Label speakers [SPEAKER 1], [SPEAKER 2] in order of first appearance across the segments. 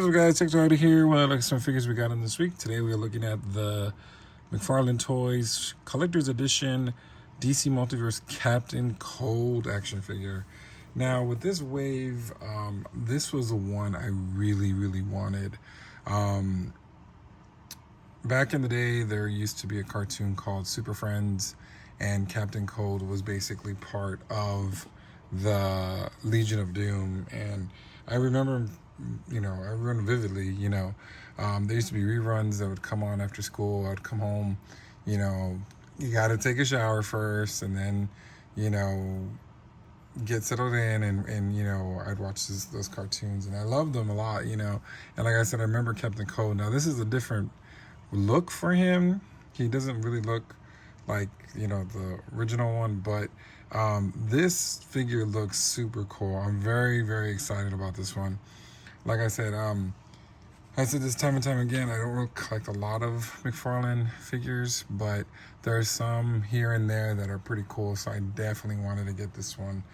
[SPEAKER 1] What's up, guys? Check out here. Well, look at some figures we got in this week. Today we are looking at the Mcfarlane Toys Collector's Edition DC Multiverse Captain Cold action figure. Now, with this wave, this was the one I really wanted. Back in the day, there used to be a cartoon called Super Friends, and Captain Cold was basically part of the Legion of Doom. And I remember, I remember vividly, there used to be reruns that would come on after school. I'd come home, you got to take a shower first, and then, get settled in, and I'd watch those cartoons, and I loved them a lot, and like I said, I remember Captain Cold. Now, this is a different look for him. He doesn't really look like the original one, but this figure looks super cool. I'm very excited about this one. Like I said this time and time again, I don't really collect a lot of Mcfarlane figures, but there's some here and there that are pretty cool, so I definitely wanted to get this one.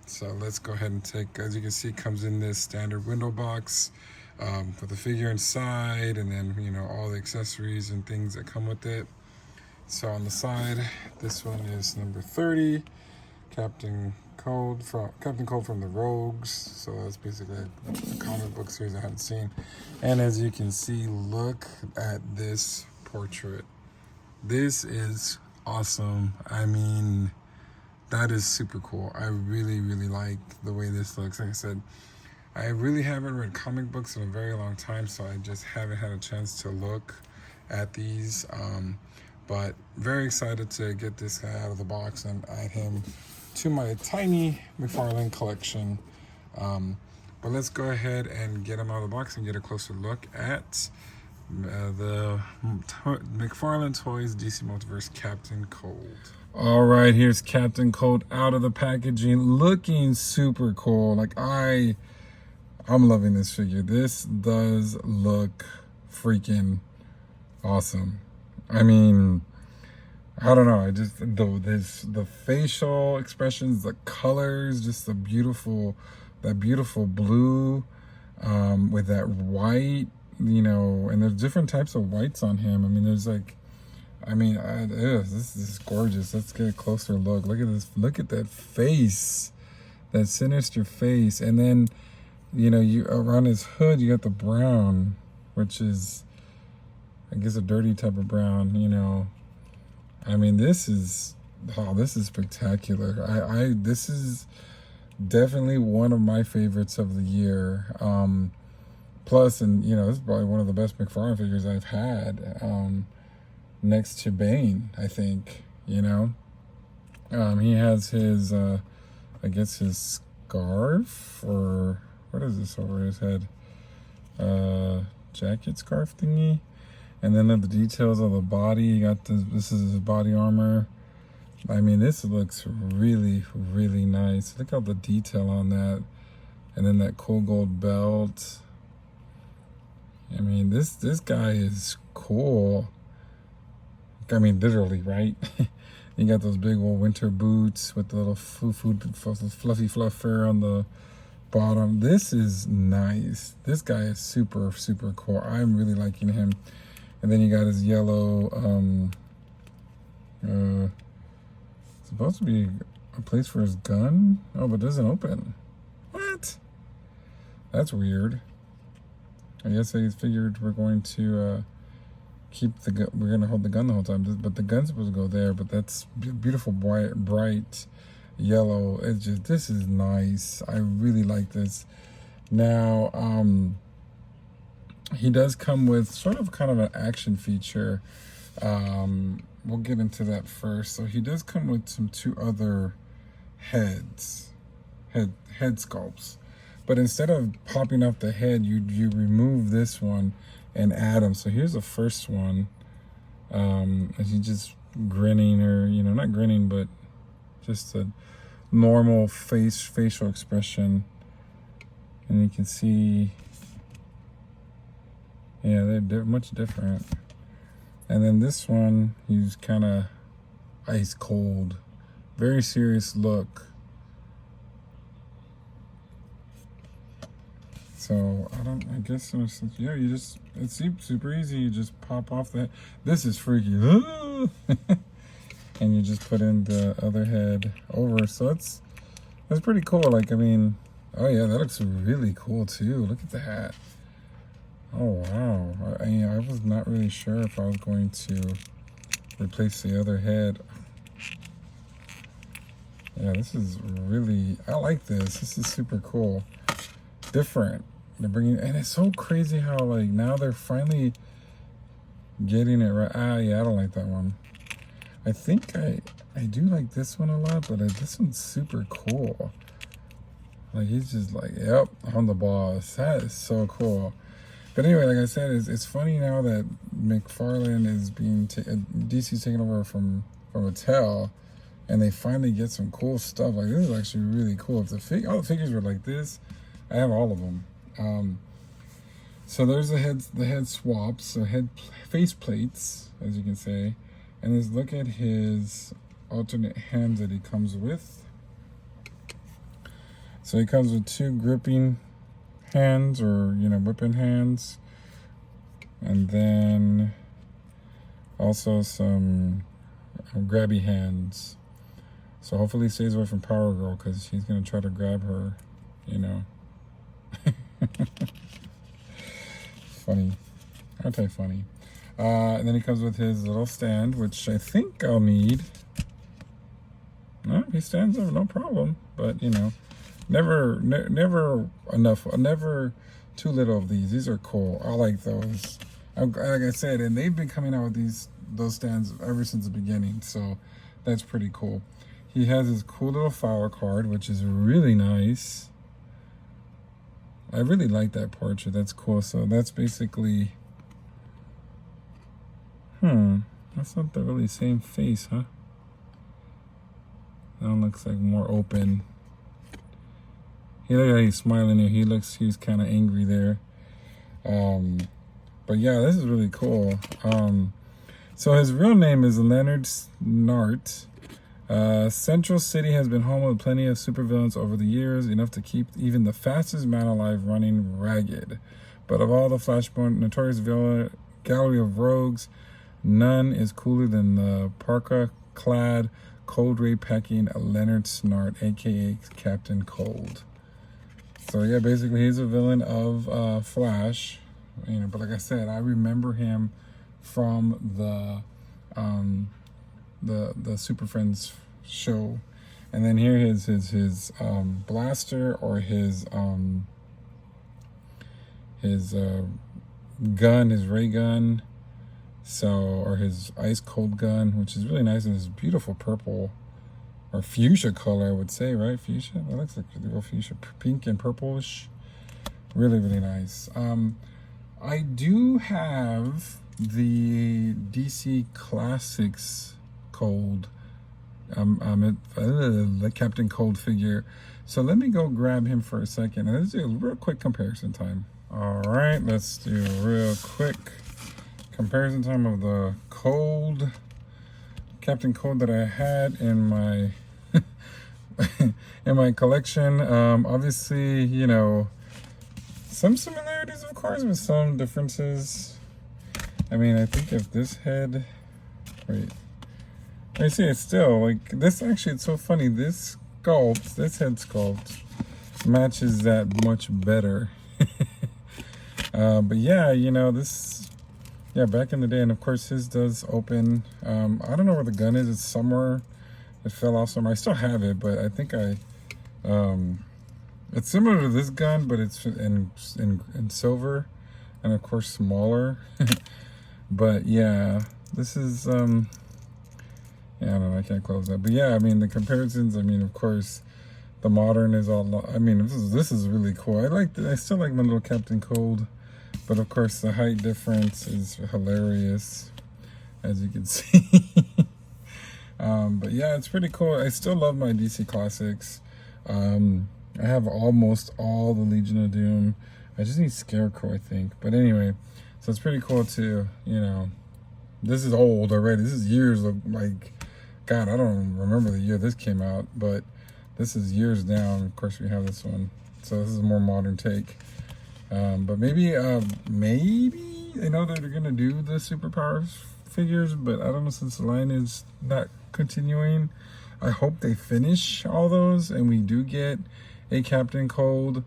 [SPEAKER 1] So let's go ahead and take, as you can see, comes in this standard window box with the figure inside, and then all the accessories and things that come with it. So on the side, this one is number 30, Captain Cold from the Rogues. So that's basically a comic book series I haven't seen. And as you can see, look at this portrait. This is awesome. I mean, that is super cool. I really like the way this looks. Like I said, I really haven't read comic books in a very long time, so I just haven't had a chance to look at these. But very excited to get this guy out of the box and add him to my tiny Mcfarlane collection. But let's go ahead and get him out of the box and get a closer look at the Mcfarlane Toys DC Multiverse Captain Cold. All right, here's Captain Cold out of the packaging, looking super cool. Like I'm loving this figure. This does look freaking awesome. I mean, I don't know. The facial expressions, the colors, just that beautiful blue with that white, and there's different types of whites on him. I mean, there's this is gorgeous. Let's get a closer look. Look at this. Look at that face, that sinister face, and then, you around his hood, you got the brown, which is, I guess, a dirty type of brown. I mean, this is spectacular. This is definitely one of my favorites of the year. Plus, and this is probably one of the best Mcfarlane figures I've had, next to Bane, I think. He has his, I guess, his scarf, or what is this over his head? Jacket scarf thingy. And then the details of the body, you got this is his body armor. I mean, this looks really nice. Look at the detail on that. And then that cool gold belt. I mean, this guy is cool. I mean, literally, right? You got those big old winter boots with the little fluffy fur on the bottom. This is nice. This guy is super cool. I'm really liking him. And then you got his yellow, supposed to be a place for his gun. Oh, but it doesn't open. What? That's weird. I guess I figured we're going to keep the gun. We're going to hold the gun the whole time. But the gun's supposed to go there. But that's beautiful, bright yellow. It's just, this is nice. I really like this. Now, he does come with sort of kind of an action feature. We'll get into that first. So he does come with two other head sculpts. But instead of popping off the head, you remove this one and add them. So here's the first one. As he's just grinning, or not grinning, but just a normal facial expression. And you can see, yeah, they're much different. And then this one, he's kind of ice cold, very serious look. So I guess yeah, it's super easy. You just pop off the head. This is freaky. And you just put in the other head over. So that's pretty cool. Like, I mean, oh yeah, that looks really cool too. Look at that. Oh wow. I was not really sure if I was going to replace the other head. Yeah, this is really, I like this. This is super cool. Different. They're bringing, and it's so crazy how, like, now they're finally getting it right. Yeah, I don't like that one. I think I do like this one a lot, but this one's super cool. Like, he's just like, yep, I'm the boss. That is so cool. But anyway, like I said, it's funny now that Mcfarlane is being, DC's taken over from Mattel, and they finally get some cool stuff. Like, this is actually really cool. If all the figures were like this, I have all of them. So there's the head swaps, so face plates, as you can say. And let's look at his alternate hands that he comes with. So he comes with 2 gripping hands, or, you know, whipping hands. And then also some grabby hands. So hopefully he stays away from Power Girl, because he's going to try to grab her, you know. Funny. Aren't I funny? And then he comes with his little stand, which I think I'll need. No, he stands up, no problem. But, you know, never enough, never too little of these. These are cool. I like those. Like I said, and they've been coming out with those stands ever since the beginning. So that's pretty cool. He has his cool little flower card, which is really nice. I really like that portrait. That's cool. So that's basically, that's not the really same face, huh? That one looks like more open. He looks like he's smiling there. He's kind of angry there. But yeah, this is really cool. So his real name is Leonard Snart. Central City has been home with plenty of supervillains over the years, enough to keep even the fastest man alive running ragged. But of all the Flashpoint notorious villain gallery of rogues, none is cooler than the parka-clad, cold ray packing Leonard Snart, aka Captain Cold. So yeah, basically he's a villain of Flash, you know. But like I said, I remember him from the Super Friends show. And then here is his blaster, or his gun, his ray gun, so, or his ice cold gun, which is really nice, and this beautiful purple or fuchsia color, I would say, right? Fuchsia, that looks like a real fuchsia, pink and purplish. Really nice. I do have the DC Classics Cold, the Captain Cold figure. So let me go grab him for a second, and let's do a real quick comparison time. All right, let's do a real quick comparison time of the Cold, Captain Cold that I had in my in my collection. Obviously, you know, some similarities, of course, with some differences. I mean, I think if this head, wait, I see it's still like this. Actually, it's so funny. This sculpt, this head sculpt, matches that much better. But yeah, you know, this, yeah, back in the day, and of course his does open. I don't know where the gun is. It's somewhere. It fell off somewhere. I still have it, but I think it's similar to this gun, but it's in silver, and of course smaller. But yeah, this is yeah, I don't know, I can't close that. But yeah, I mean, the comparisons, I mean, of course, the modern is all, I mean, this is really cool. I still like my little Captain Cold, but of course the height difference is hilarious, as you can see. But yeah, it's pretty cool. I still love my DC Classics. I have almost all the Legion of Doom. I just need Scarecrow, I think. But anyway, so it's pretty cool too, you know. This is old already. This is years of, like, God, I don't remember the year this came out, but this is years down. Of course, we have this one. So this is a more modern take. But maybe I know that they're gonna do the superpowers figures, but I don't know, since the line is not continuing. I hope they finish all those and we do get a Captain Cold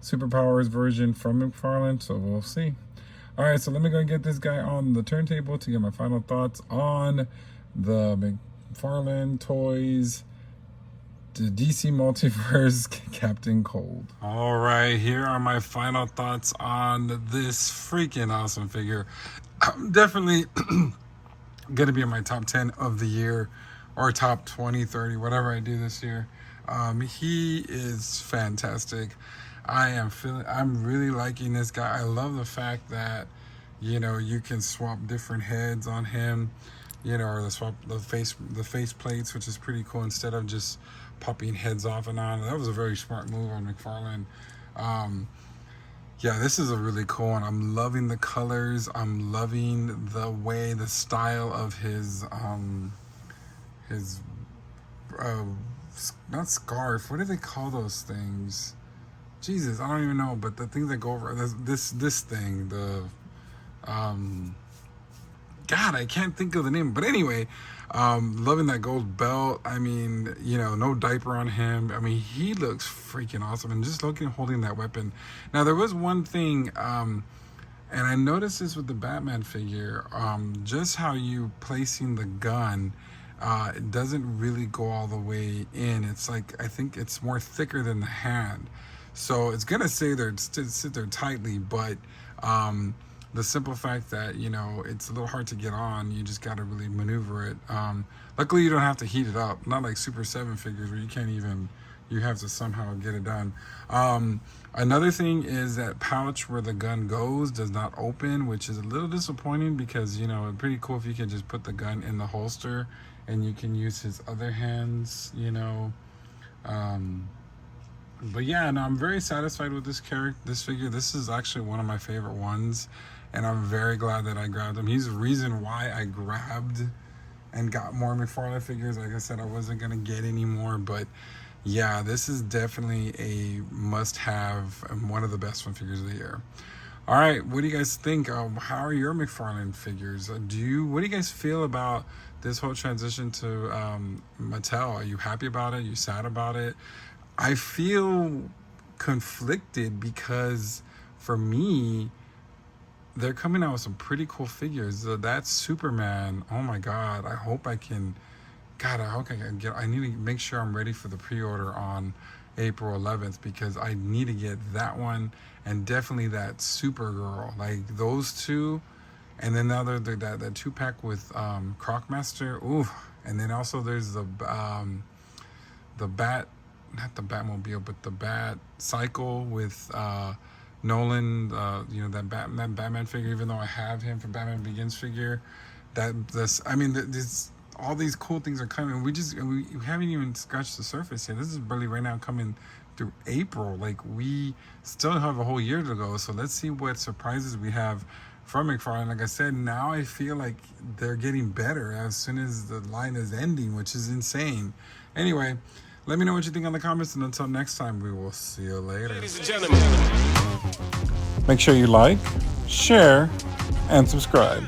[SPEAKER 1] superpowers version from Mcfarlane, so we'll see. All right, so let me go and get this guy on the turntable to get my final thoughts on the Mcfarlane Toys, the DC Multiverse Captain Cold. All right, here are my final thoughts on this freaking awesome figure. I'm definitely going to be in my top 10 of the year, or top 20, 30, whatever I do this year. He is fantastic. I'm really liking this guy. I love the fact that, you know, you can swap different heads on him, you know, or swap the face plates, which is pretty cool, instead of just popping heads off and on. That was a very smart move on Mcfarlane. Yeah, this is a really cool one. I'm loving the colors. I'm loving the style of his not scarf. What do they call those things? Jesus, I don't even know. But the things that go over this thing, God, I can't think of the name. But anyway, loving that gold belt. I mean, you know, no diaper on him. I mean, he looks freaking awesome. And just holding that weapon. Now, there was one thing, and I noticed this with the Batman figure, just how you placing the gun, it doesn't really go all the way in. It's like, I think it's more thicker than the hand. So it's going to sit there tightly, but the simple fact that, you know, it's a little hard to get on, you just got to really maneuver it. Luckily, you don't have to heat it up. Not like Super 7 figures where you have to somehow get it done. Another thing is that pouch where the gun goes does not open, which is a little disappointing because, you know, it's pretty cool if you can just put the gun in the holster and you can use his other hands, you know. But yeah, no, I'm very satisfied with this figure. This is actually one of my favorite ones, and I'm very glad that I grabbed him. He's the reason why I grabbed and got more Mcfarlane figures. Like I said, I wasn't gonna get any more, but yeah, this is definitely a must-have and one of the best figures of the year. All right, what do you guys think? How are your Mcfarlane figures? What do you guys feel about this whole transition to Mattel? Are you happy about it? Are you sad about it? I feel conflicted because for me, they're coming out with some pretty cool figures. That Superman, oh my God, I hope I can get, I need to make sure I'm ready for the pre-order on April 11th because I need to get that one and definitely that Supergirl, like those two. And then now that 2-pack with Crocmaster, ooh, and then also there's the Bat, not the Batmobile, but the Bat Cycle with Nolan, you know, that Batman figure. Even though I have him from Batman Begins figure, all these cool things are coming. We haven't even scratched the surface yet. This is barely right now coming through April. Like, we still have a whole year to go. So let's see what surprises we have from Mcfarlane. Like I said, now I feel like they're getting better as soon as the line is ending, which is insane. Anyway, let me know what you think in the comments, and until next time, we will see you later.
[SPEAKER 2] Ladies and gentlemen,
[SPEAKER 1] Make sure you like, share, and subscribe.